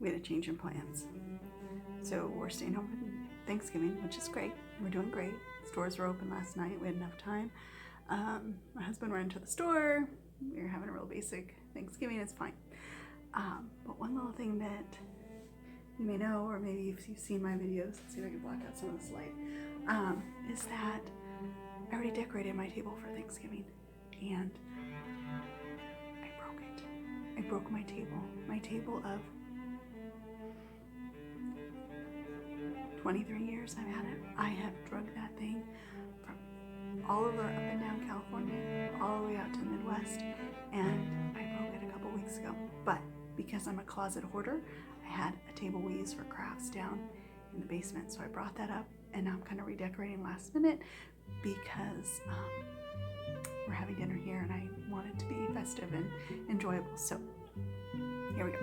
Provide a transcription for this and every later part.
we had a change in plans. So we're staying home for Thanksgiving, which is great. We're doing great. Stores were open last night. We had enough time. My husband ran to the store. We were having a real basic Thanksgiving. It's fine. But one little thing that you may know, or maybe if you've seen my videos, let's see if I can block out some of this light, is that I already decorated my table for Thanksgiving, and I broke it. I broke my table. My table of 23 years I've had it. I have drugged that thing from all over up and down California, all the way out to the Midwest, and I broke it a couple weeks ago. But because I'm a closet hoarder, I had a table we use for crafts down in the basement, so I brought that up, and now I'm kind of redecorating last minute because we're having dinner here and I want it to be festive and enjoyable. So here we go.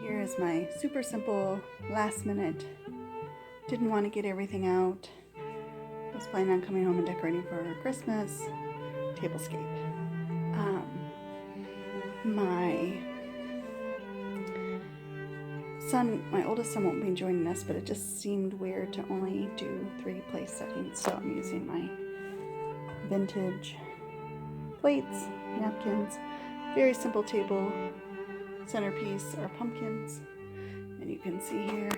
Here is my super simple last minute. Didn't want to get everything out. Was planning on coming home and decorating for Christmas tablescape. My oldest son won't be joining us, but it just seemed weird to only do 3 place settings. So I'm using my vintage plates, napkins, very simple table. Centerpiece are pumpkins. And you can see here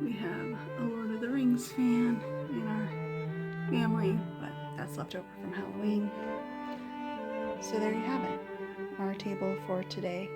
we have a Lord of the Rings fan in our family, but that's left over from Halloween. So there you have it, our table for today.